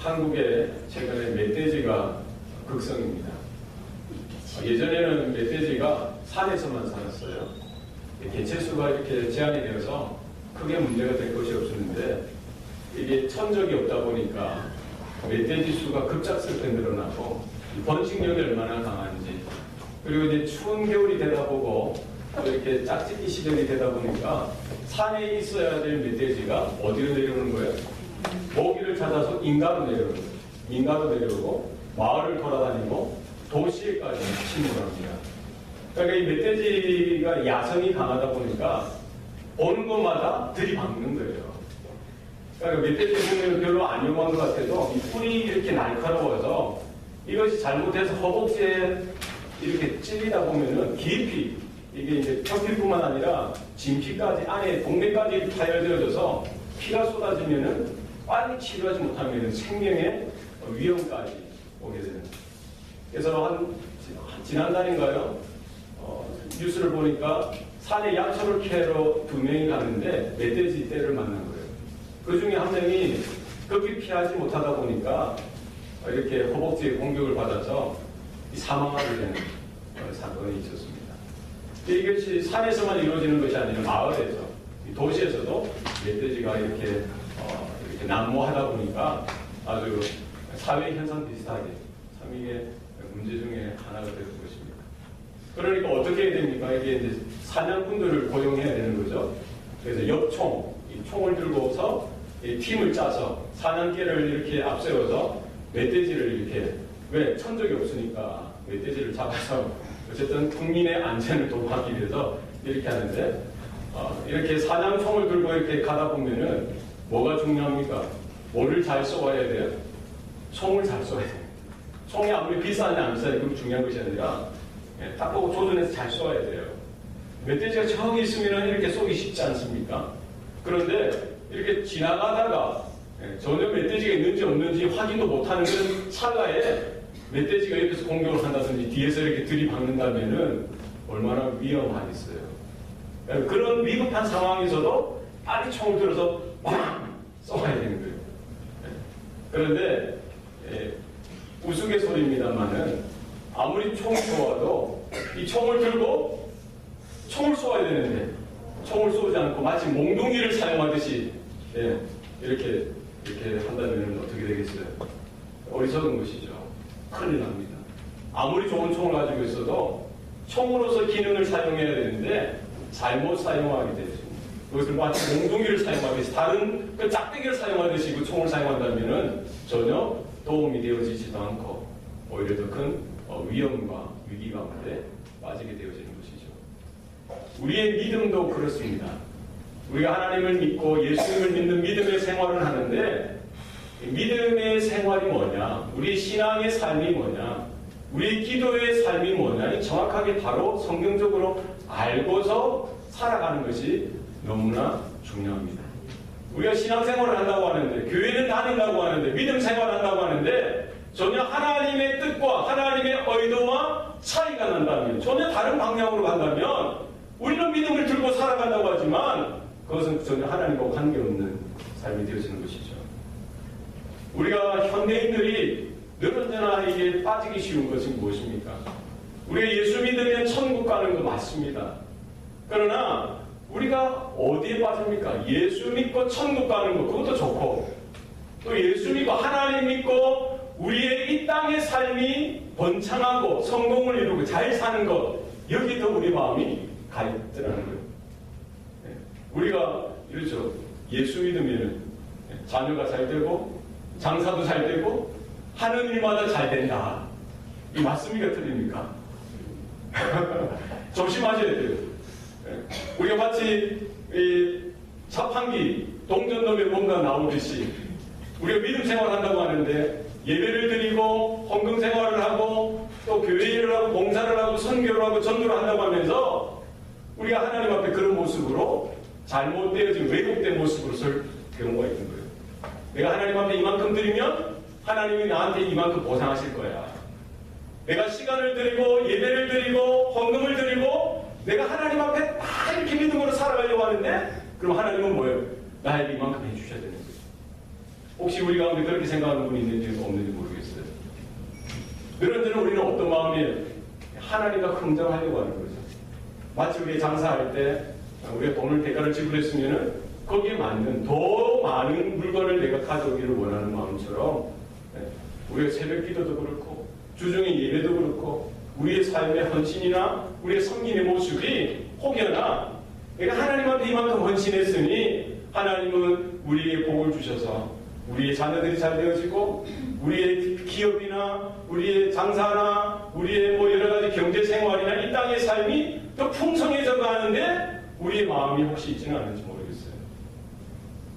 한국에 최근에 멧돼지가 극성입니다. 예전에는 멧돼지가 산에서만 살았어요. 개체수가 이렇게 제한이 되어서 크게 문제가 될 것이 없었는데 이게 천적이 없다 보니까 멧돼지 수가 급작스럽게 늘어나고 번식력이 얼마나 강한지, 그리고 이제 추운 겨울이 되다 보고 또 이렇게 짝짓기 시절이 되다 보니까 산에 있어야 될 멧돼지가 어디로 내려오는 거예요? 먹이를 찾아서 인가로 내려오는 거예요. 인가로 내려오고 마을을 돌아다니고 도시에까지 침몰합니다. 그러니까 이 멧돼지가 야성이 강하다 보니까 오는 곳마다 들이박는 거예요. 그러니까 멧돼지 보면 별로 안 용한 것 같아도 이 뿔이 이렇게 날카로워서 이것이 잘못해서 허벅지에 이렇게 찔리다 보면은 깊이, 이게 이제 표피뿐만 아니라 진피까지 안에 동맥까지 파열되어져서 피가 쏟아지면은 빨리 치료하지 못하면 생명의 위험까지 오게 되는 거예요. 그래서 지난달인가요? 뉴스를 보니까 산에 약초를 캐러 2명이 가는데 멧돼지 떼를 만난 거예요. 그 중에 한 명이 급히 피하지 못하다 보니까 이렇게 허벅지에 공격을 받아서 사망하게 되는 사건이 있었습니다. 이것이 산에서만 이루어지는 것이 아니라 마을에서, 도시에서도 멧돼지가 이렇게 난무하다 보니까 아주 사회 현상 비슷하게 참 이게 문제 중에 하나가 되는 것입니다. 그러니까 어떻게 해야 됩니까? 이게 이제 사냥꾼들을 고용해야 되는 거죠. 그래서 엽총, 이 총을 들고서 이 팀을 짜서 사냥개를 이렇게 앞세워서 멧돼지를 이렇게, 왜 천적이 없으니까 멧돼지를 잡아서 어쨌든 국민의 안전을 도모하기 위해서 이렇게 하는데, 이렇게 사냥총을 들고 이렇게 가다 보면은 뭐가 중요합니까? 뭐를 잘 쏘아야 돼요? 총을 잘 쏘아야 돼요. 총이 아무리 비싸냐 안 비싸냐 그게 중요한 것이 아니라 딱 보고 조준해서 잘 쏘아야 돼요. 멧돼지가 저기 있으면 이렇게 쏘기 쉽지 않습니까? 그런데 이렇게 지나가다가 전혀 멧돼지가 있는지 없는지 확인도 못하는 그런 찰나에 멧돼지가 옆에서 공격을 한다든지 뒤에서 이렇게 들이박는다면은 얼마나 위험하겠어요. 그런 위급한 상황에서도 빨리 총을 들어서 막 쏘아야 되는 거예요. 그런데 우스갯소리입니다만은 아무리 총이 좋아도 이 총을 들고 총을 쏘아야 되는데 총을 쏘지 않고 마치 몽둥이를 사용하듯이 이렇게 한다면 어떻게 되겠어요? 어리석은 것이죠. 큰일 납니다. 아무리 좋은 총을 가지고 있어도 총으로서 기능을 사용해야 되는데 잘못 사용하게 되죠. 그것을 마치 몽둥이를 사용하듯이 다른 그 짝대기를 사용하듯이 그 총을 사용한다면 전혀 도움이 되어지지도 않고 오히려 더 큰 위험과 위기 가운데 빠지게 되어지는 것이죠. 우리의 믿음도 그렇습니다. 우리가 하나님을 믿고 예수님을 믿는 믿음의 생활을 하는데 믿음의 생활이 뭐냐, 우리 신앙의 삶이 뭐냐, 우리 기도의 삶이 뭐냐, 정확하게 바로 성경적으로 알고서 살아가는 것이 너무나 중요합니다. 우리가 신앙생활을 한다고 하는데, 교회는 다닌다고 하는데, 믿음 생활을 한다고 하는데 전혀 하나님의 뜻과 하나님의 의도와 차이가 난다면, 전혀 다른 방향으로 간다면 우리는 믿음을 들고 살아간다고 하지만 그것은 전혀 하나님과 관계없는 삶이 되어지는 것이죠. 우리가 현대인들이 늘 언제나 이게 빠지기 쉬운 것은 무엇입니까? 우리가 예수 믿으면 천국 가는 거 맞습니다. 그러나 우리가 어디에 빠집니까? 예수 믿고 천국 가는 거, 그것도 좋고, 또 예수 믿고 하나님 믿고 우리의 이 땅의 삶이 번창하고 성공을 이루고 잘 사는 것, 여기도 우리 마음이 가 있더라는 거예요. 우리가 이렇죠. 예수 믿으면 자녀가 잘 되고 장사도 잘 되고 하는 일마다 잘 된다. 이 맞습니까? 틀립니까? 조심하셔야 돼요. 우리가 마치 자판기 동전놈에 뭔가 나오듯이 우리가 믿음 생활한다고 하는데 예배를 드리고 헌금 생활을 하고 또 교회 일을 하고 봉사를 하고 선교를 하고 전도를 한다고 하면서 우리가 하나님 앞에 그런 모습으로 잘못되어진 왜곡된 모습으로 설 경우가 있는 거예요. 내가 하나님 앞에 이만큼 드리면 하나님이 나한테 이만큼 보상하실 거야. 내가 시간을 드리고 예배를 드리고 헌금을 드리고 내가 하나님 앞에 다 이렇게 믿음으로 살아가려고 하는데 그럼 하나님은 뭐예요? 나에게 이만큼 해주셔야 되는 거예요. 혹시 우리 가운데 그렇게 생각하는 분이 있는지 없는지 모르겠어요. 그런데는 우리는 어떤 마음이 하나님과 흥정하려고 하는 거죠. 마치 우리 장사할 때 우리가 돈을 대가를 지불했으면은 거기에 맞는 더 많은 물건을 내가 가져오기를 원하는 마음처럼 우리가 새벽 기도도 그렇고 주중의 예배도 그렇고 우리의 삶의 헌신이나 우리의 섬김의 모습이 혹여나 내가 하나님한테 이만큼 헌신했으니 하나님은 우리에게 복을 주셔서 우리의 자녀들이 잘 되어지고 우리의 기업이나 우리의 장사나 우리의 뭐 여러 가지 경제 생활이나 이 땅의 삶이 더 풍성해져 가는데 우리의 마음이 혹시 있지는 않은지 모르겠어요.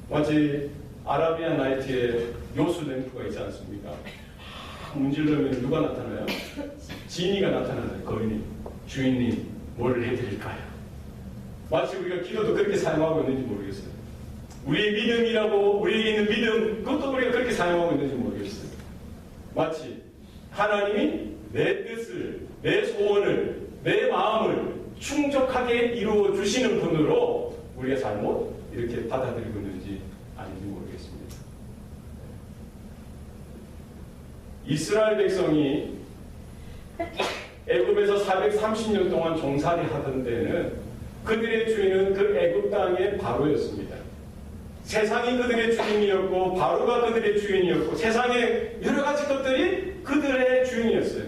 마치 아라비안 나이트에 요술 램프가 있지 않습니까? 문질러면 누가 나타나요? 지니가 나타나요. 거인이. 주인님, 뭘 해드릴까요? 마치 우리가 기도도 그렇게 사용하고 있는지 모르겠어요. 우리의 믿음이라고, 우리에게 있는 믿음, 그것도 우리가 그렇게 사용하고 있는지 모르겠어요. 마치 하나님이 내 뜻을, 내 소원을, 내 마음을 충족하게 이루어 주시는 분으로 우리가 잘못 이렇게 받아들이고 있는지 아닌지 모르겠습니다. 이스라엘 백성이 애굽에서 430년 동안 종살이 하던 데는 그들의 주인은 그 애굽 땅의 바로였습니다. 세상이 그들의 주인이었고 바로가 그들의 주인이었고 세상의 여러 가지 것들이 그들의 주인이었어요.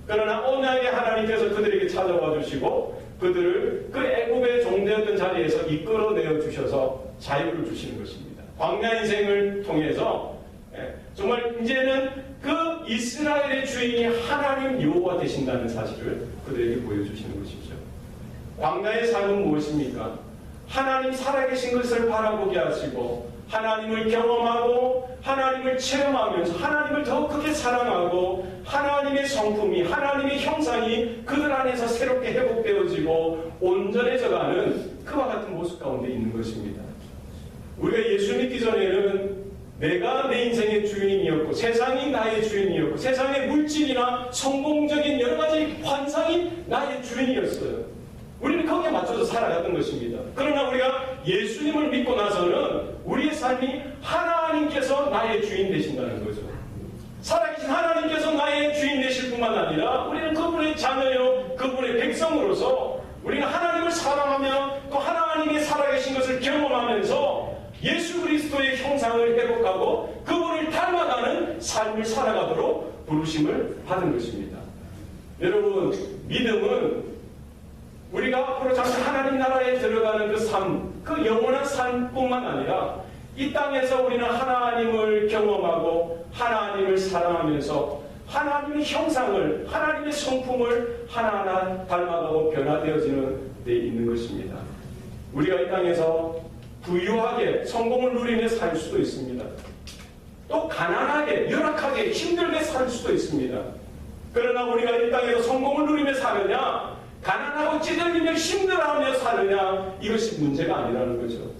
그러나 언약의 하나님께서 그들에게 찾아와 주시고 그들을 그 애굽의 종되었던 자리에서 이끌어내어 주셔서 자유를 주시는 것입니다. 광야 인생을 통해서 정말 이제는 그 이스라엘의 주인이 하나님 여호와 되신다는 사실을 그들에게 보여주시는 것이죠. 광야의 삶은 무엇입니까? 하나님 살아계신 것을 바라보게 하시고 하나님을 경험하고 하나님을 체험하면서 하나님을 더 크게 사랑하고 하나님의 성품이 하나님의 형상이 그들 안에서 새롭게 회복되어지고 온전해져가는 그와 같은 모습 가운데 있는 것입니다. 우리가 예수 믿기 전에는 내가 내 인생의 주인이었고 세상이 나의 주인이었고 세상의 물질이나 성공적인 여러 가지 환상이 나의 주인이었어요. 우리는 거기에 맞춰서 살아갔던 것입니다. 그러나 우리가 예수님을 믿고 나서는 우리의 삶이 하나님께서 나의 주인 되신다는 거죠. 살아계신 하나님께서 나의 주인 되실 뿐만 아니라 우리는 그분의 자녀요 그분의 백성으로서 우리는 하나님을 사랑하며 또 하나님의 살아계신 것을 경험하면서 예수 그리스도의 형상을 회복하고 그분을 닮아가는 삶을 살아가도록 부르심을 받은 것입니다. 여러분, 믿음은 우리가 앞으로 잠시 하나님 나라에 들어가는 그 삶, 그 영원한 삶뿐만 아니라 이 땅에서 우리는 하나님을 경험하고 하나님을 사랑하면서 하나님의 형상을, 하나님의 성품을 하나하나 닮아가고 변화되어지는 데 있는 것입니다. 우리가 이 땅에서 부유하게 성공을 누리며 살 수도 있습니다. 또 가난하게, 열악하게, 힘들게 살 수도 있습니다. 그러나 우리가 이 땅에서 성공을 누리며 사느냐 가난하고 찌들리며 힘들어하며 사느냐 이것이 문제가 아니라는 거죠.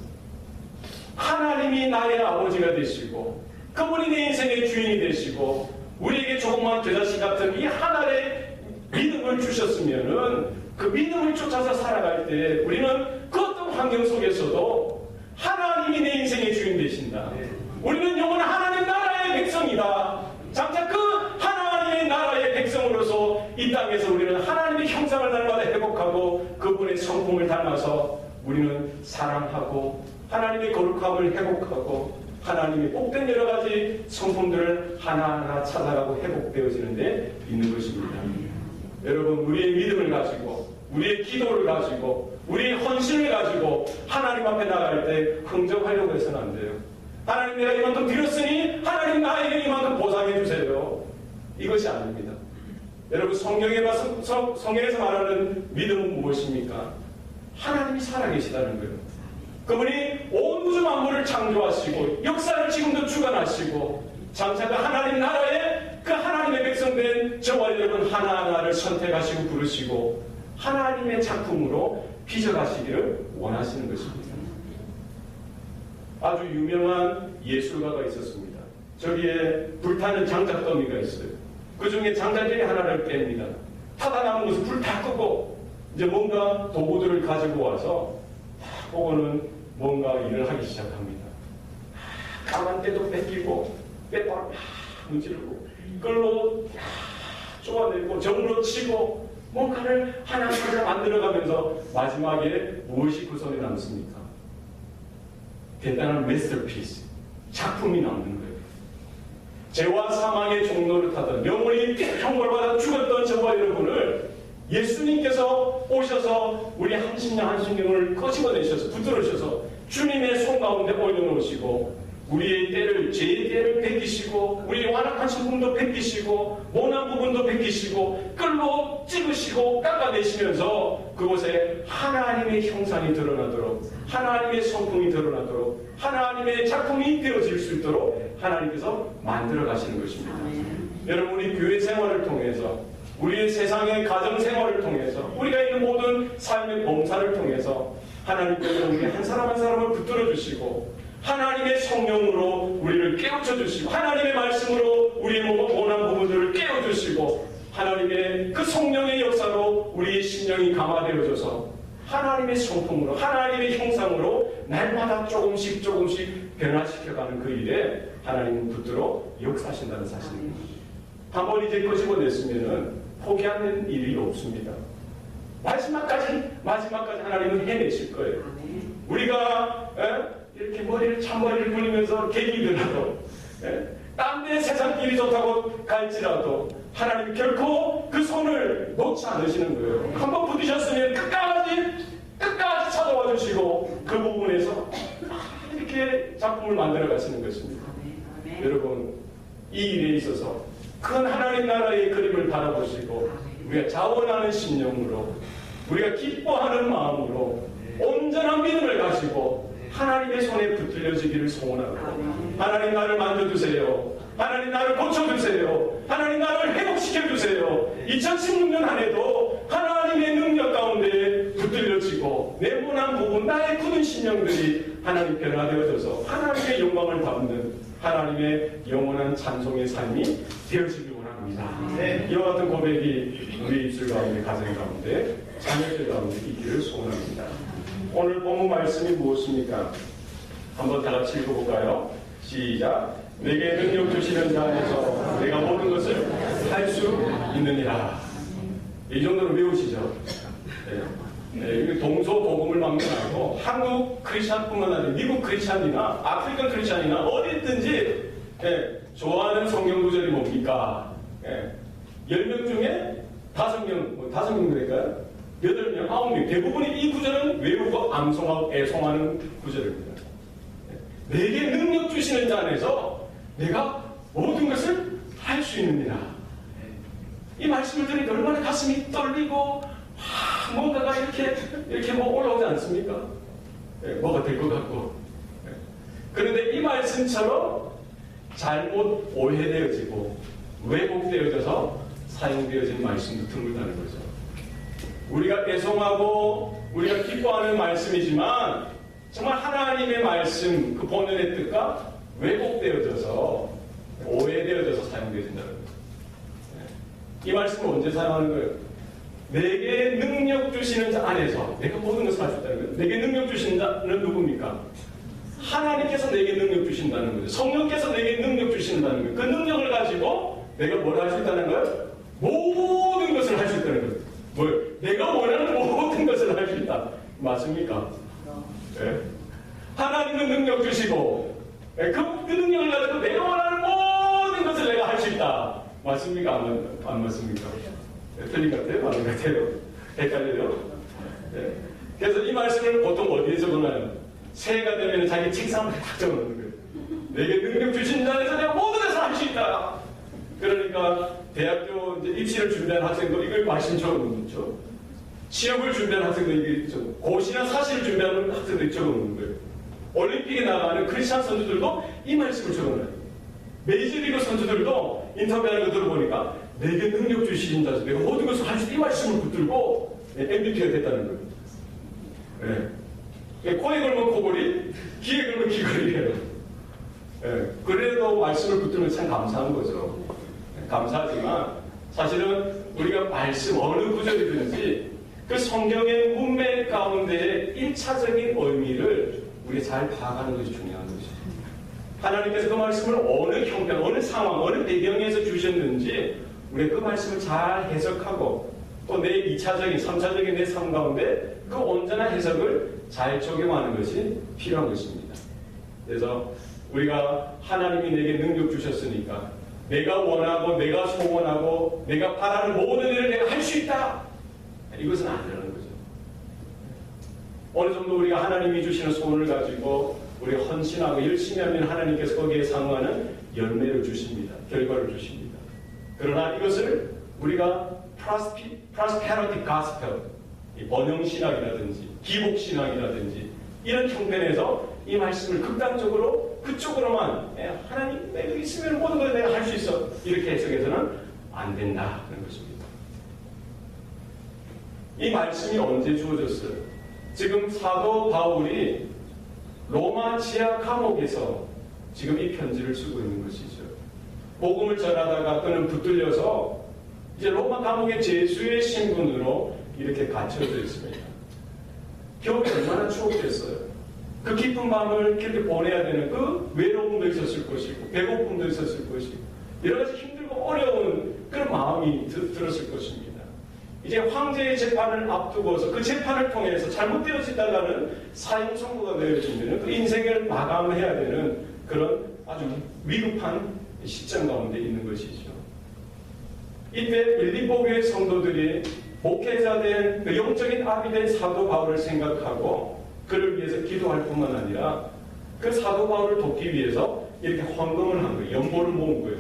하나님이 나의 아버지가 되시고 그분이 내 인생의 주인이 되시고 우리에게 조그만 겨자씨 같은 이 하나의 믿음을 주셨으면은 그 믿음을 쫓아서 살아갈 때 우리는 그 어떤 환경 속에서도 하나님이 내 인생의 주인 되신다. 우리는 영원한 하나님 나라의 백성이다. 장차 그 하나님의 나라의 백성으로서 이 땅에서 우리는 하나님의 형상을 날마다 회복하고 그분의 성품을 닮아서 우리는 사랑하고 하나님의 거룩함을 회복하고 하나님의 복된 여러 가지 성품들을 하나하나 찾아가고 회복되어지는 데 있는 것입니다. 여러분, 우리의 믿음을 가지고 우리의 기도를 가지고 우리의 헌신을 가지고 하나님 앞에 나갈 때 흥정하려고 해서는 안 돼요. 하나님 내가 이만큼 드렸으니 하나님 나에게 이만큼 보상해 주세요. 이것이 아닙니다. 여러분, 성경에서 말하는 믿음은 무엇입니까? 하나님이 살아계시다는 거예요. 그분이 온 우주 만물을 창조하시고 역사를 지금도 주관하시고 장차 그 하나님 나라에 그 하나님의 백성된 저와 여러분 하나하나를 선택하시고 부르시고 하나님의 작품으로 빚어가시기를 원하시는 것입니다. 아주 유명한 예술가가 있었습니다. 저기에 불타는 장작더미가 있어요. 그 중에 장작들이 하나를 뺍니다. 타다 남은 것을 불 다 끄고 이제 뭔가 도구들을 가지고 와서 보고는 뭔가 일을 하기 시작합니다. 까만 때도 뺏기고 빼바로 막 문지르고 끌로 쪼아내고 정으로 치고 뭔가를 하나하나 만들어가면서 마지막에 무엇이 그 손에 남습니까? 대단한 마스터피스, 작품이 남는 거예요. 죄와 사망의 종로를 타던 영원히 형벌 받아 죽었던 저와 여러분을 예수님께서 오셔서 우리 한신령을 끄집어내셔서 붙들으셔서 주님의 손 가운데 올려놓으시고 우리의 때를, 죄의 때를 베끼시고 우리의 완악한 성품도 베끼시고 모난 부분도 베끼시고 끌로 찝으시고 깎아내시면서 그곳에 하나님의 형상이 드러나도록 하나님의 성품이 드러나도록 하나님의 작품이 되어질 수 있도록 하나님께서 만들어 가시는 것입니다. 여러분, 우리 교회 생활을 통해서 우리의 세상의 가정 생활을 통해서 우리가 있는 모든 삶의 봉사를 통해서 하나님께서 우리 한 사람 한 사람을 붙들어 주시고 하나님의 성령으로 우리를 깨우쳐 주시고 하나님의 말씀으로 우리의 모난 부분들을 깨워주시고 하나님의 그 성령의 역사로 우리의 심령이 강화되어져서 하나님의 성품으로 하나님의 형상으로 날마다 조금씩 변화시켜가는 그 일에 하나님은 붙들어 역사하신다는 사실입니다. 한번 이제 끄집어냈으면 포기하는 일이 없습니다. 마지막까지 하나님은 해내실 거예요. 우리가 이렇게 찬머리를 굴리면서 개기더라도 딴 데 세상 길이 좋다고 갈지라도 하나님 결코 그 손을 놓지 않으시는 거예요. 한번 부딪혔으면 끝까지 찾아와 주시고 그 부분에서 이렇게 작품을 만들어 가시는 것입니다. 여러분, 이 일에 있어서 큰 하나님 나라의 그림을 바라보시고 우리가 자원하는 심령으로 우리가 기뻐하는 마음으로 온전한 믿음을 가지고 하나님의 손에 붙들려지기를 소원하고 하나님 나를 만져주세요. 하나님 나를 고쳐주세요. 하나님 나를 회복시켜주세요. 2016년 한 해도 하나님의 능력 가운데 붙들려지고 내 모난 부분 나의 굳은 심령들이 하나님 변화되어져서 하나님의 영광을 담는 하나님의 영원한 찬송의 삶이 되어지길 원합니다. 이와 같은 고백이 우리 입술 가운데 가정 가운데 자녀들 가운데 있기를 소원합니다. 오늘 본문 말씀이 무엇입니까? 한번 다 같이 읽어볼까요? 시작. 내게 능력 주시는 자 안에서 내가 모든 것을 할 수 있느니라. 이 정도로 외우시죠? 네. 동서복음을 막론하고 한국 크리스찬뿐만 아니라 미국 크리스찬이나 아프리카 크리스찬이나 어디든지 좋아하는 성경 구절이 뭡니까? 10명 중에 5명 될까요? 8명, 9명. 대부분이 이 구절은 외우고 암송하고 애송하는 구절입니다. 내게 능력 주시는 자 안에서 내가 모든 것을 할 수 있느니라. 이 말씀을 들으니까 얼마나 가슴이 떨리고 뭔가가 이렇게 올라오지 않습니까? 뭐가 될 것 같고. 그런데 이 말씀처럼 잘못 오해되어지고 왜곡되어져서 사용되어진 말씀도 드물다는 거죠. 우리가 애송하고 우리가 기뻐하는 말씀이지만 정말 하나님의 말씀 그 본연의 뜻과 왜곡되어져서 오해되어져서 사용되어진다는 거죠. 이 말씀을 언제 사용하는 거예요? 내게 능력 주시는 자 안에서 내가 모든 것을 할 수 있다는 거예요. 내게 능력 주시는 자는 누굽니까? 하나님께서 내게 능력 주신다는 거죠. 성령께서 내게 능력 주신다는 거예요. 그 능력을 가지고 내가 뭘 할 수 있다는 거예요? 모든 것을 할 수 있다는 거예요. 뭘? 내가 원하는 모든 것을 할 수 있다. 맞습니까? 네. 하나님은 능력 주시고 그 능력을 가지고 내가 원하는 모든 것을 내가 할 수 있다. 맞습니까? 안 맞습니까? 네. 틀린 것 같아요? 맞는 것 같아요? 헷갈려요? 네. 그래서 이 말씀을 보통 어디에 적어놔요? 새해가 되면 자기 책상에 딱 적어놓는 거예요. 내게 능력 주신 자에서 내가 모든 것을 할 수 있다. 그러니까 대학교 이제 입시를 준비하는 학생도 이걸 말씀처럼 적죠. 시험을 준비하는 학생도 이게 적고 고시나 사시를 준비하는 학생들이 적어놓는 거예요. 올림픽에 나가는 크리스찬 선수들도 이 말씀을 적어놔요. 메이저리그 선수들도 인터뷰하는 거 들어보니까 내게 능력 주신 자에서 내가 모든 것을 할 수 있다. 이 말씀을 붙들고 MVP가 됐다는 거예요. 네. 코에 걸면 코걸이, 귀에 걸면 귀걸이에요. 네. 그래도 말씀을 붙들면 참 감사한 거죠. 감사하지만 사실은 우리가 말씀 어느 구절이든지 그 성경의 문맥 가운데의 1차적인 의미를 우리가 잘 파악하는 것이 중요한 것이죠. 하나님께서 그 말씀을 어느 형편, 어느 상황, 어느 배경에서 주셨는지 우리가 그 말씀을 잘 해석하고 또 내 2차적인, 3차적인 내 삶 가운데 그 온전한 해석을 잘 적용하는 것이 필요한 것입니다. 그래서 우리가 하나님이 내게 능력 주셨으니까 내가 원하고 내가 소원하고 내가 바라는 모든 일을 내가 할 수 있다. 이것은 아니라는 거죠. 어느 정도 우리가 하나님이 주시는 소원을 가지고 우리가 헌신하고 열심히 하면 하나님께서 거기에 상응하는 열매를 주십니다. 결과를 주십니다. 그러나 이것을 우리가 prosperity gospel, 번영신학이라든지 기복신학이라든지 이런 형편에서 이 말씀을 극단적으로 그쪽으로만 하나님 내가 있으면 모든 걸 내가 할 수 있어 이렇게 해석해서는 안 된다는 것입니다. 이 말씀이 언제 주어졌어요? 지금 사도 바울이 로마 지하 감옥에서 지금 이 편지를 쓰고 있는 것이죠. 복음을 전하다가 그는 붙들려서 이제 로마 감옥의 죄수의 신분으로 이렇게 갇혀져 있습니다. 겨울이 얼마나 추웠겠어요. 그 깊은 밤을 그렇게 보내야 되는 그 외로움도 있었을 것이고 배고픔도 있었을 것이고 여러 가지 힘들고 어려운 그런 마음이 들었을 것입니다. 이제 황제의 재판을 앞두고서 그 재판을 통해서 잘못되어지다가는 사형 선고가 되어지면 그 인생을 마감해야 되는 그런 아주 위급한 시점 가운데 있는 것이죠. 이때 빌립보 교회 성도들이 목회자 된 그 영적인 아비 된 사도 바울을 생각하고 그를 위해서 기도할 뿐만 아니라 그 사도 바울을 돕기 위해서 이렇게 헌금을 한 거예요. 연보를 모은 거예요.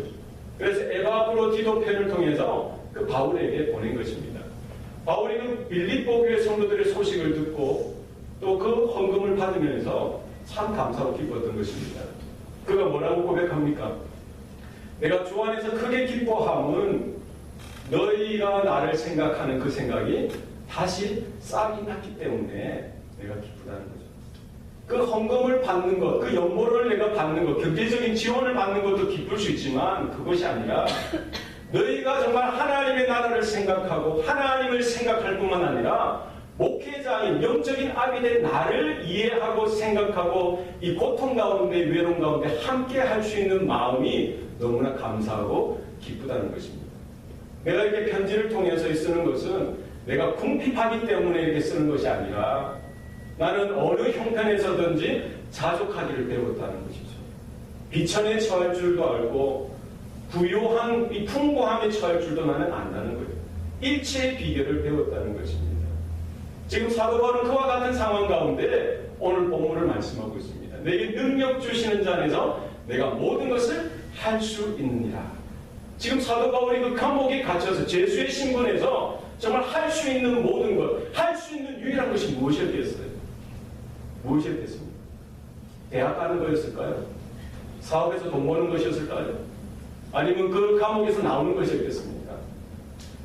그래서 에바브로디도편을 통해서 그 바울에게 보낸 것입니다. 바울이 그 빌립보 교회 성도들의 소식을 듣고 또 그 헌금을 받으면서 참 감사하고 기뻤던 것입니다. 그가 뭐라고 고백합니까? 내가 주 안에서 크게 기뻐함은 너희가 나를 생각하는 그 생각이 다시 싹이 났기 때문에 내가 기쁘다는 거죠. 그 헌금을 받는 것, 그 연보를 내가 받는 것, 경제적인 지원을 받는 것도 기쁠 수 있지만 그것이 아니라 너희가 정말 하나님의 나라를 생각하고 하나님을 생각할 뿐만 아니라 목회자인 영적인 아비 된 나를 이해하고 생각하고 이 고통 가운데 외로움 가운데 함께 할 수 있는 마음이 너무나 감사하고 기쁘다는 것입니다. 내가 이렇게 편지를 통해서 쓰는 것은 내가 궁핍하기 때문에 이렇게 쓰는 것이 아니라 나는 어느 형편에서든지 자족하기를 배웠다는 것이죠. 비천에 처할 줄도 알고 부요한 이 풍부함에 처할 줄도 나는 안다는 거예요. 일체의 비결을 배웠다는 것입니다. 지금 사도 바울은 그와 같은 상황 가운데 오늘 본문을 말씀하고 있습니다. 내게 능력 주시는 자 안에서 내가 모든 것을 할 수 있느니라. 지금 사도 바울이 그 감옥에 갇혀서 죄수의 신분에서 정말 할 수 있는 모든 것, 할 수 있는 유일한 것이 무엇이었겠어요? 무엇이었겠습니까? 대학 가는 거였을까요? 사업에서 돈 버는 것이었을까요? 아니면 그 감옥에서 나오는 것이었겠습니까?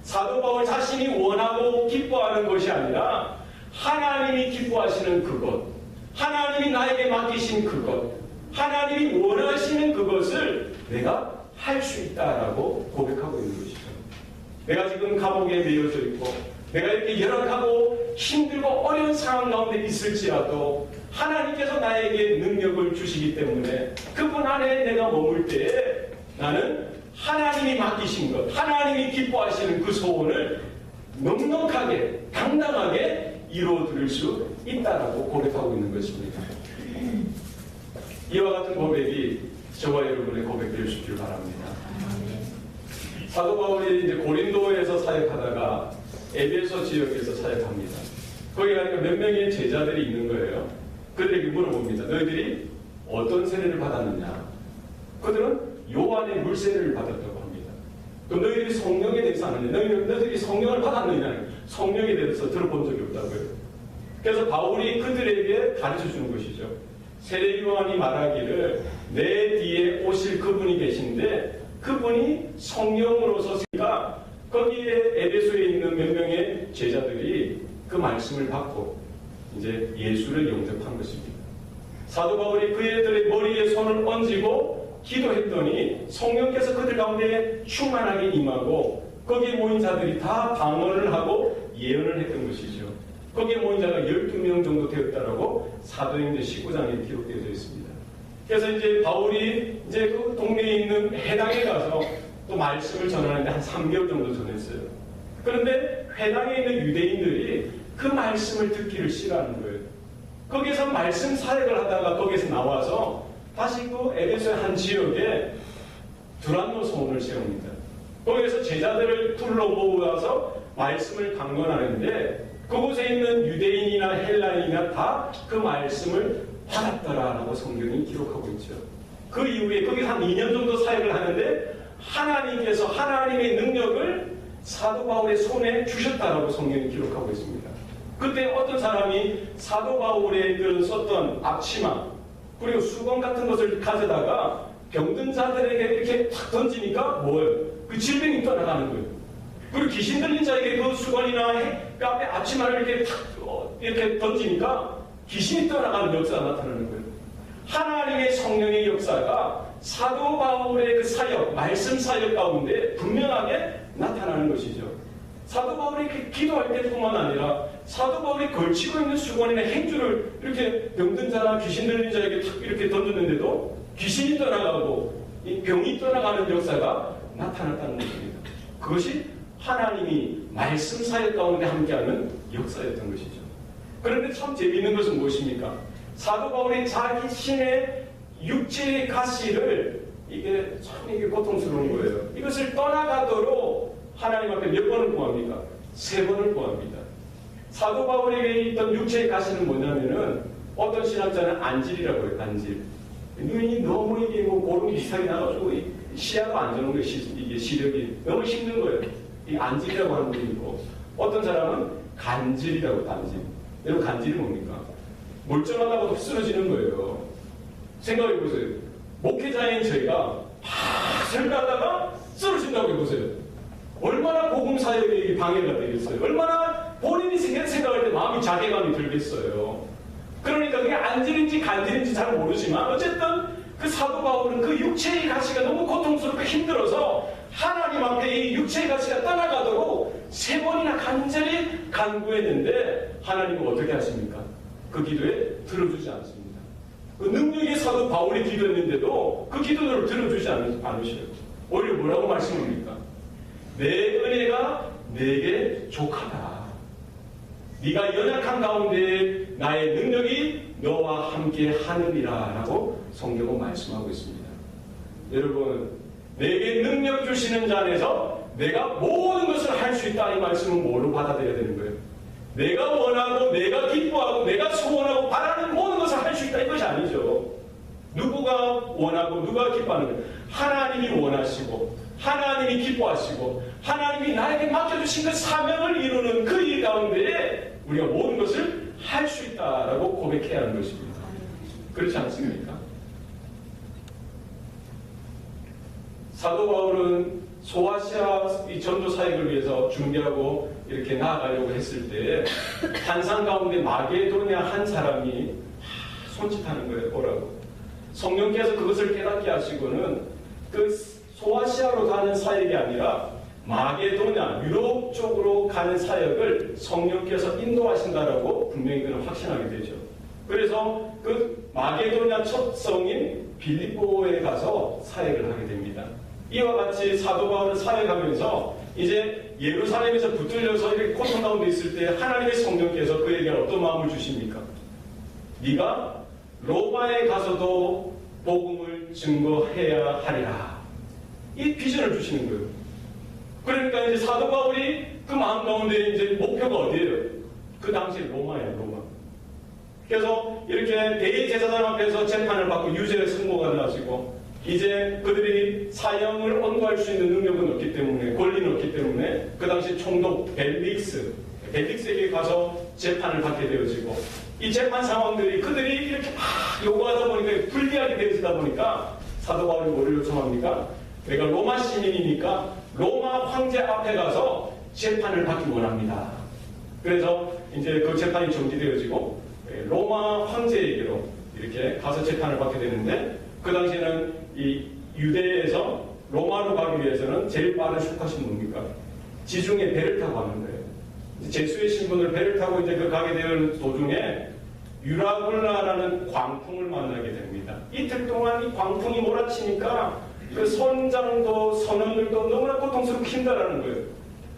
사도 바울 자신이 원하고 기뻐하는 것이 아니라 하나님이 기뻐하시는 그것, 하나님이 나에게 맡기신 그것, 하나님이 원하시는 그것을 내가 할 수 있다라고 고백하고 있는 것이죠. 내가 지금 감옥에 매여져 있고 내가 이렇게 열악하고 힘들고 어려운 상황 가운데 있을지라도 하나님께서 나에게 능력을 주시기 때문에 그분 안에 내가 머물 때에 나는 하나님이 맡기신 것, 하나님이 기뻐하시는 그 소원을 넉넉하게 당당하게 이루어드릴 수 있다라고 고백하고 있는 것입니다. 이와 같은 고백이 저와 여러분의 고백 될 수 있기를 바랍니다. 사도 바울이 이제 고린도에서 사역하다가 에베소 지역에서 사역합니다. 거기 가니까 몇 명의 제자들이 있는 거예요. 그들에게 물어봅니다. 너희들이 어떤 세례를 받았느냐? 그들은 요한의 물세례를 받았다고 합니다. 그럼 너희들이 성령에 대해서 아느냐? 너희들이 성령을 받았느냐? 성령에 대해서 들어본 적이 없다고요. 그래서 바울이 그들에게 가르쳐주는 것이죠. 세례 요한이 말하기를 내 뒤에 오실 그분이 계신데 그분이 성령으로서니까 거기에 에베소에 있는 몇 명의 제자들이 그 말씀을 받고 이제 예수를 영접한 것입니다. 사도 바울이 그애들의 머리에 손을 얹고 기도했더니 성령께서 그들 가운데 충만하게 임하고 거기에 모인 자들이 다 방언을 하고 예언을 했던 것이죠. 거기에 모인 자가 12명 정도 되었다라고 사도행전 19장에 기록되어 있습니다. 그래서 이제 바울이 이제 그 동네에 있는 회당에 가서 또 말씀을 전하는데 한 3개월 정도 전했어요. 그런데 회당에 있는 유대인들이 그 말씀을 듣기를 싫어하는 거예요. 거기서 말씀 사역을 하다가 거기서 나와서 다시 그 에베소의 한 지역에 두란노 소원을 세웁니다. 거기에서 제자들을 불러 모아서 말씀을 강론하는데 그곳에 있는 유대인이나 헬라인이나 다 그 말씀을 받았더라라고 성경이 기록하고 있죠. 그 이후에 거기서 한 2년 정도 사역을 하는데 하나님께서 하나님의 능력을 사도 바울의 손에 주셨다라고 성경이 기록하고 있습니다. 그때 어떤 사람이 사도 바울의 그 썼던 앞치마 그리고 수건 같은 것을 가져다가 병든 자들에게 이렇게 탁 던지니까 뭐예요? 그 질병이 떠나가는 거예요. 그리고 귀신 들린 자에게 그 수건이나 그 앞에 앞치마를 이렇게 탁 이렇게 던지니까 귀신이 떠나가는 역사가 나타나는 거예요. 하나님의 성령의 역사가 사도 바울의 그 사역, 말씀 사역 가운데 분명하게 나타나는 것이죠. 사도 바울이 기도할 때뿐만 아니라 사도 바울이 걸치고 있는 수건이나 행주를 이렇게 병든 자나 귀신 들린 자에게 탁 이렇게 던졌는데도 귀신이 떠나가고 이 병이 떠나가는 역사가 나타났다는 것입니다. 그것이 하나님이 말씀 사역 가운데 함께하는 역사였던 것이죠. 그런데 참 재미있는 것은 무엇입니까? 사도 바울이 자기 신의 육체의 가시를 이게 참 이게 고통스러운 거예요. 이것을 떠나가도록 하나님 앞에 몇 번을 구합니까? 3번을 구합니다. 사도 바울에게 있던 육체의 가시는 뭐냐면은 어떤 신학자는 안질이라고 해요. 안질. 눈이 너무 이게 뭐 고름 비슷하게 나가지고 시야가 안 좋은 거예요. 이게 시력이 너무 힘든 거예요. 이 안질이라고 하는 분이 있고 어떤 사람은 간질이라고 간질. 여러분 간질이 뭡니까? 멀쩡하다고 쓰러지는 거예요. 생각해 보세요. 목회자인 저희가 막 설교하다가 쓰러진다고 해보세요. 얼마나 복음 사역에 방해가 되겠어요. 얼마나 본인이 생각할 때 마음이 자괴감이 들겠어요. 그러니까 그게 안질인지 간질인지 잘 모르지만 어쨌든 그 사도 바울은 그 육체의 가시가 너무 고통스럽고 힘들어서 하나님 앞에 이 육체의 가시가 떠나가도록 3번이나 간절히 간구했는데 하나님은 어떻게 하십니까? 그 기도에 들어주지 않습니다. 그 능력의 사도 바울이 기도했는데도 그 기도를 들어주지 않으셔요. 오히려 뭐라고 말씀합니까? 내 은혜가 내게 족하다. 네가 연약한 가운데 나의 능력이 너와 함께 하느니라 라고 성경은 말씀하고 있습니다. 여러분 내게 능력 주시는 자 안에서 내가 모든 것을 할 수 있다 이 말씀은 뭐로 받아들여야 되는 거예요? 내가 원하고 내가 기뻐하고 내가 소원하고 바라는 모든 것을 할 수 있다 이것이 아니죠. 누구가 원하고 누가 기뻐하는 거예요? 하나님이 원하시고 하나님이 기뻐하시고 하나님이 나에게 맡겨주신 그 사명을 이루는 그 일 가운데 우리가 모든 것을 할 수 있다라고 고백해야 하는 것입니다. 그렇지 않습니까? 사도 바울은 소아시아 이 전도 사역을 위해서 준비하고 이렇게 나아가려고 했을 때 환상 가운데 마게도냐 한 사람이 손짓하는 거예요. 오라고. 성령께서 그것을 깨닫게 하시고는 그 소아시아로 가는 사역이 아니라 마게도냐 유럽 쪽으로 가는 사역을 성령께서 인도하신다라고 분명히 그는 확신하게 되죠. 그래서 그 마게도냐 첫 성인 빌립보에 가서 사역을 하게 됩니다. 이와 같이 사도 바울은 사역하면서 이제 예루살렘에서 붙들려서 이렇게 고통 가운데 있을 때 하나님의 성령께서 그에게 어떤 마음을 주십니까? 네가 로마에 가서도 복음을 증거해야 하리라. 이 비전을 주시는 거예요. 그러니까 이제 사도 바울이 그 마음 가운데 이제 목표가 어디예요? 그 당시에 로마예요, 로마. 그래서 이렇게 대제사장 앞에서 재판을 받고 유죄를 선고가 나시고 이제 그들이 사형을 언도할 수 있는 능력은 없기 때문에 권리는 없기 때문에 그 당시 총독 벨릭스에게 가서 재판을 받게 되어지고 이 재판 상황들이 그들이 이렇게 막 요구하다 보니까 불리하게 되어지다 보니까 사도 바울이 뭐를 요청합니까? 내가 로마 시민이니까 로마 황제 앞에 가서 재판을 받기 원합니다. 그래서 이제 그 재판이 정지되어지고 로마 황제에게로 이렇게 가서 재판을 받게 되는데 그 당시에는 이 유대에서 로마로 가기 위해서는 제일 빠른 슈퍼시 뭡니까? 지중해 배를 타고 가는 거예요. 제수의 신분을 배를 타고 이제 그 가게 되는 도중에 유라굴라라는 광풍을 만나게 됩니다. 이틀 동안 이 광풍이 몰아치니까 그 선장도 선원들도 너무나 고통스럽고 힘들어하는 거예요.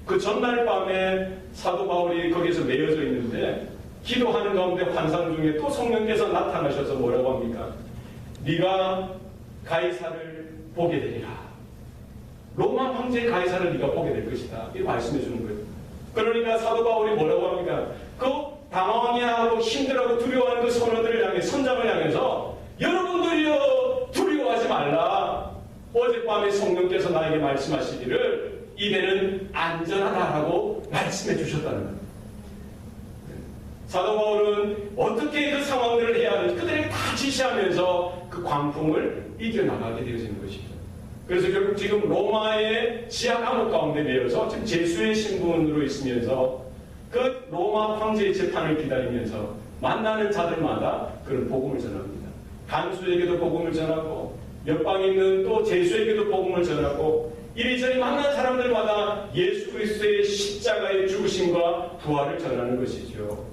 그 전날 밤에 사도 바울이 거기서 매여져 있는데 기도하는 가운데 환상 중에 또 성령께서 나타나셔서 뭐라고 합니까? 네가 가이사를 보게 되리라. 로마 황제 가이사를 네가 보게 될 것이다. 이렇게 말씀해 주는 거예요. 그러니까 사도 바울이 뭐라고 합니까? 그 당황해하고 힘들어하고 두려워하는 그 선원들을 향해 선장을 향해서 여러분들이여 두려워하지 말라. 어젯밤에 성령께서 나에게 말씀하시기를 이대는 안전하다라고 말씀해 주셨다는 거예요. 사도 바울은 어떻게 그 상황들을 해야 하는지 그들에게 다 지시하면서 그 광풍을 이겨나가게 되어지는 것이죠. 그래서 결국 지금 로마의 지하 감옥 가운데 내려서 지금 제수의 신분으로 있으면서 그 로마 황제의 재판을 기다리면서 만나는 자들마다 그런 복음을 전합니다. 간수에게도 복음을 전하고 옆방에 있는 또 제수에게도 복음을 전하고 이리저리 만난 사람들마다 예수 그리스도의 십자가의 죽으심과 부활을 전하는 것이죠.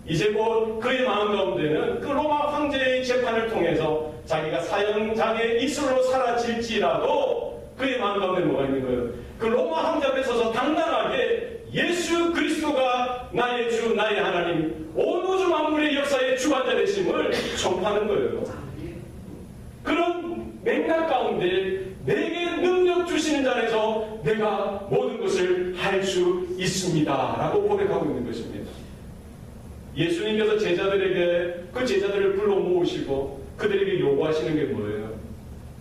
이제 곧 그의 마음 가운데는 그 로마 황제의 재판을 통해서 자기가 사형장의 이슬로 사라질지라도 그의 마음 가운데 뭐가 있는 거예요? 그 로마 황제 앞에 서서 당당하게 예수 그리스도가 나의 주 나의 하나님 온 우주 만물의 역사의 주관자 되심을 전파하는 거예요. 그런 맥락 가운데 내게 능력 주시는 자에서 내가 모든 것을 할 수 있습니다 라고 고백하고 있는 것입니다. 예수님께서 제자들에게 그 제자들을 불러 모으시고 그들에게 요구하시는 게 뭐예요?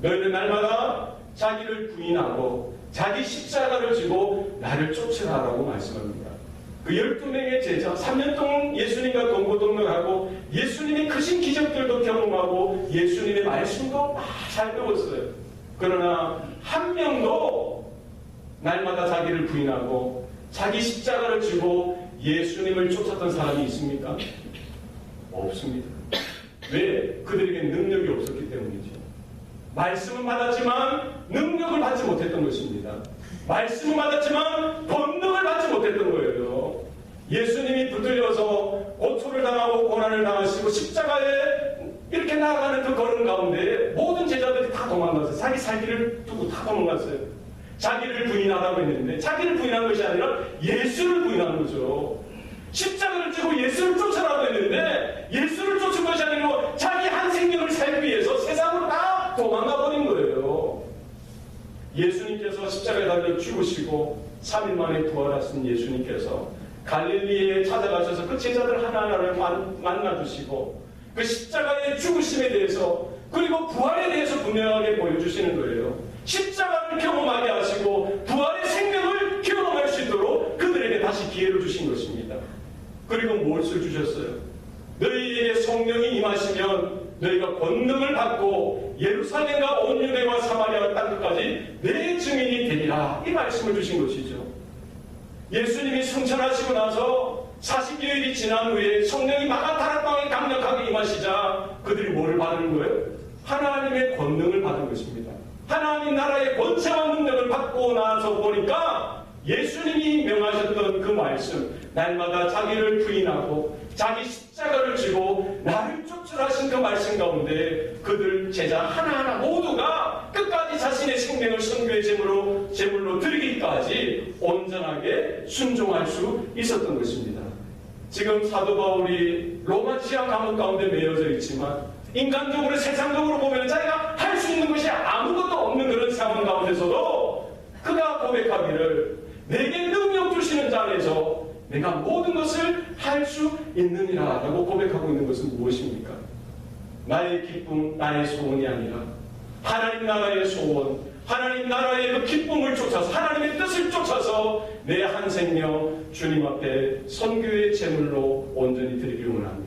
너희는 날마다 자기를 부인하고 자기 십자가를 지고 나를 쫓으라라고 말씀합니다. 그 12명의 제자 3년 동안 예수님과 동고동락하고 예수님의 크신 기적들도 경험하고 예수님의 말씀도 잘 배웠어요. 그러나 한 명도 날마다 자기를 부인하고 자기 십자가를 지고 예수님을 쫓았던 사람이 있습니까? 없습니다. 왜? 그들에게 능력이 없었기 때문이죠. 말씀은 받았지만 능력을 받지 못했던 것입니다. 말씀은 받았지만 권능을 받지 못했던 거예요. 예수님이 붙들려서 고초를 당하고 고난을 당하시고 십자가에 이렇게 나아가는 그 걸음 가운데 모든 제자들이 다 도망갔어요. 자기 살기를 두고 다 도망갔어요. 자기를 부인하라고 했는데 자기를 부인한 것이 아니라 예수를 부인한 거죠. 십자가를 지고 예수를 쫓아라고 했는데 예수를 쫓은 것이 아니고 자기 한 생명을 살기 위해서 세상으로 다 도망가 버린 거예요. 예수님께서 십자가에 달려 죽으시고 3일 만에 부활하신 예수님께서 갈릴리에 찾아가셔서 그 제자들 하나하나를 만나주시고 그 십자가의 죽으심에 대해서 그리고 부활에 대해서 분명하게 보여주시는 거예요. 십자가를 경험하게 하시고 부활의 생명을 경험할 수 있도록 그들에게 다시 기회를 주신 것입니다. 그리고 무엇을 주셨어요? 너희에게 성령이 임하시면 너희가 권능을 받고 예루살렘과 온 유대와 사마리아 땅끝까지 내 증인이 되리라 이 말씀을 주신 것이죠. 예수님이 승천하시고 나서 40여일이 지난 후에 성령이 마가다락방에 강력하게 임하시자 그들이 뭐를 받는 거예요? 하나님의 권능을 받은 것입니다. 하나님 나라의 권세와 능력을 받고 나서 보니까 예수님이 명하셨던 그 말씀 날마다 자기를 부인하고 자기 십자가를 지고 나를 쫓으라신 그 말씀 가운데 그들 제자 하나하나 모두가 끝까지 자신의 생명을 선교의 제물로 드리기까지 온전하게 순종할 수 있었던 것입니다. 지금 사도 바울이 로마 지하 감옥 가운데 매여져 있지만 인간적으로 세상적으로 보면 자기가 할 수 있는 것이 아무것도 없는 그런 상황 가운데서도 그가 고백하기를 내게 능력 주시는 자 안에서 내가 모든 것을 할 수 있느니라 라고 고백하고 있는 것은 무엇입니까? 나의 기쁨, 나의 소원이 아니라 하나님 나라의 소원, 하나님 나라의 그 기쁨을 쫓아서 하나님의 뜻을 쫓아서 내 한 생명 주님 앞에 선교의 제물로 온전히 드리기를 원합니다.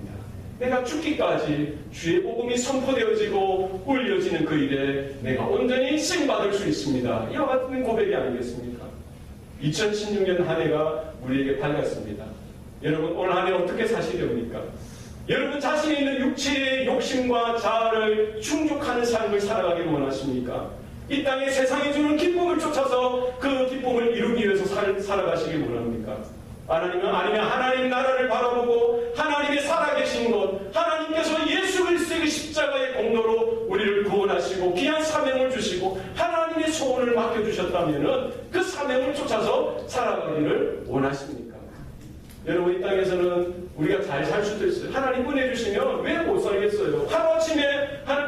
내가 죽기까지 주의 복음이 선포되어지고 울려지는 그 일에 내가 온전히 쓰임받을 수 있습니다. 이와 같은 고백이 아니겠습니까? 2016년 한 해가 우리에게 밝았습니다. 여러분 올 한 해 어떻게 사시렵니까? 여러분 자신이 있는 육체의 욕심과 자아를 충족하는 삶을 살아가기를 원하십니까? 이 땅에 세상이 주는 기쁨을 쫓아서 그 기쁨을 이루기 위해서 살아가시길 원합니까? 아니면 하나님 나라를 바라보고 하나님의 살아계신 것, 하나님 십자가의 공로로 우리를 구원하시고 귀한 사명을 주시고 하나님의 소원을 맡겨주셨다면 그 사명을 쫓아서 살아가기를 원하십니까? 여러분, 이 땅에서는 우리가 잘 살 수도 있어요. 하나님 은혜 주시면 왜 못 살겠어요? 하루아침에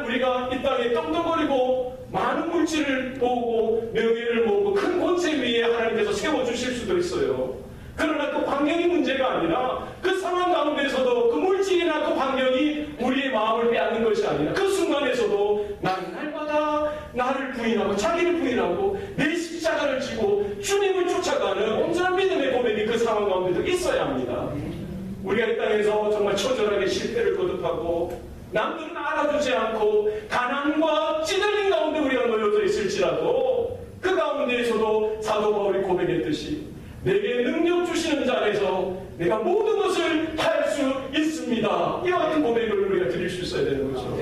우리가 이 땅에 떡떡거리고 많은 물질을 모으고 명예를 모으고 큰 권세 위에 하나님께서 세워주실 수도 있어요. 그러나 그 환경이 문제가 아니라 그 상황 가운데서도 그 물질이나 그 환경이 우리의 마음을 빼앗는 것이 아니라 그 순간에서도 나는 날마다 나를 부인하고 자기를 부인하고 내 십자가를 지고 주님을 쫓아가는 온전한 믿음의 고백이 그 상황 가운데도 있어야 합니다. 우리가 이 땅에서 정말 처절하게 실패를 거듭하고 남들은 알아주지 않고 가난과 찌들린 가운데 우리가 놓여져 있을지라도 그 가운데에서도 사도 바울이 고백했듯이 내게 능력 주시는 자 안에서 내가 모든 것을 할 수 있습니다. 이와 같은 고백을 우리가 드릴 수 있어야 되는 거죠.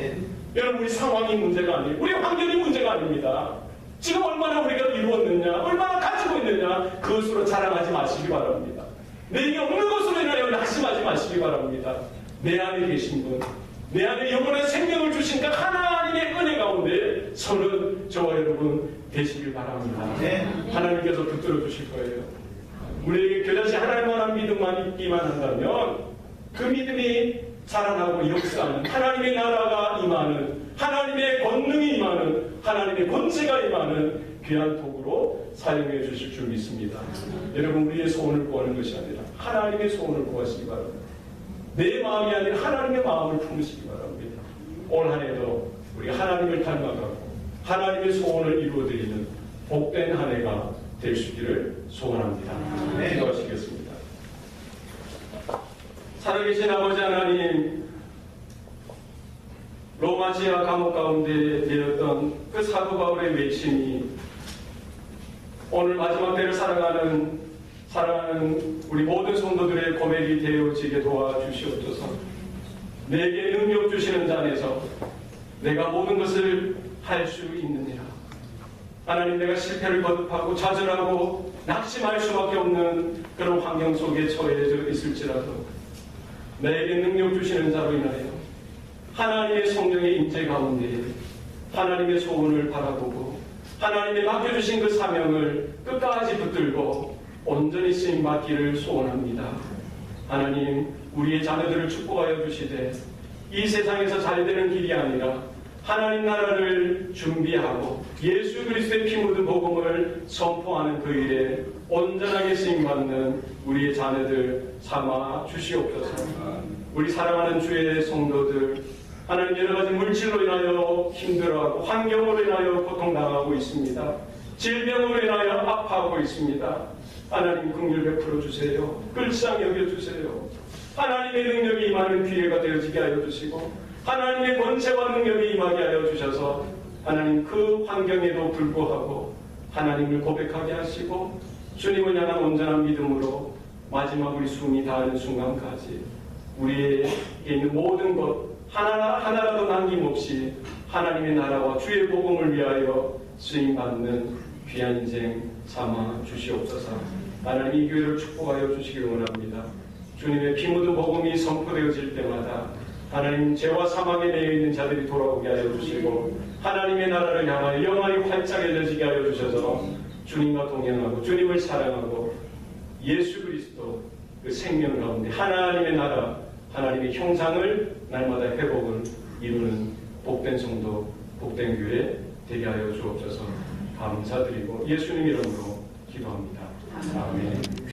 여러분, 우리 상황이 문제가 아니에요. 우리 환경이 문제가 아닙니다. 지금 얼마나 우리가 이루었느냐, 얼마나 가지고 있느냐, 그것으로 자랑하지 마시기 바랍니다. 내게 없는 것으로 인하여 낙심하지 마시기 바랍니다. 내 안에 계신 분, 내 안에 영원한 생명을 주신 그 하나님의 은혜 가운데 서는 저와 여러분 되시길 바랍니다. 하나님께서 붙들어 주실 거예요. 우리에게 겨자씨 하나님만한 믿음만 있기만 한다면 그 믿음이 자라나고 역사하는 하나님의 나라가 임하는, 하나님의 권능이 임하는, 하나님의 권세가 임하는 귀한 도구로 사용해 주실 줄 믿습니다. 여러분, 우리의 소원을 구하는 것이 아니라 하나님의 소원을 구하시기 바랍니다. 내 마음이 아니라 하나님의 마음을 품으시기 바랍니다. 올 한 해도 우리 하나님을 닮아가고 하나님의 소원을 이루어드리는 복된 한 해가 될 수 있기를 소원합니다. 기도하시겠습니다. 살아계신 아버지 하나님, 로마 지하 감옥 가운데 내었던 그 사도 바울의 외침이 오늘 마지막 때를 살아가는 우리 모든 성도들의 고백이 되어지게 도와주시옵소서. 내게 능력 주시는 자 안에서 내가 모든 것을 할 수 있느니라. 하나님, 내가 실패를 거듭하고 좌절하고 낙심할 수밖에 없는 그런 환경 속에 처해져 있을지라도 내게 능력 주시는 자로 인하여 하나님의 성령의 임재 가운데 하나님의 소원을 바라보고 하나님의 맡겨주신 그 사명을 끝까지 붙들고 온전히 쓰임받기를 소원합니다. 하나님, 우리의 자녀들을 축복하여 주시되 이 세상에서 잘 되는 길이 아니라 하나님 나라를 준비하고 예수 그리스도의 피 묻은 복음을 선포하는 그 일에 온전하게 쓰임받는 우리의 자녀들 삼아 주시옵소서. 우리 사랑하는 주의 성도들, 하나님 여러 가지 물질로 인하여 힘들어하고 환경으로 인하여 고통당하고 있습니다. 질병으로 인하여 아파하고 있습니다. 하나님, 긍휼 베풀어 주세요. 불쌍히 여겨주세요. 하나님의 능력이 임하는 기회가 되어지게 하여 주시고 하나님의 권세와 능력이 임하게 하여 주셔서 하나님, 그 환경에도 불구하고 하나님을 고백하게 하시고 주님을 향한 온전한 믿음으로 마지막 우리 숨이 닿는 순간까지 우리에게 있는 모든 것 하나라도 남김없이 하나님의 나라와 주의 복음을 위하여 쓰임받는 귀한 인생 삼아 주시옵소서. 하나님, 이 교회를 축복하여 주시기 원합니다. 주님의 피 묻은 복음이 선포되어질 때마다 하나님, 죄와 사망에 매여 있는 자들이 돌아오게 하여 주시고 하나님의 나라를 향하여 영원히 활짝 열려지게 하여 주셔서 주님과 동행하고 주님을 사랑하고 예수 그리스도 그 생명 가운데 하나님의 나라, 하나님의 형상을 날마다 회복을 이루는 복된 성도, 복된 교회 되게 하여 주옵소서. 감사드리고 예수님 이름으로 기도합니다. 아멘.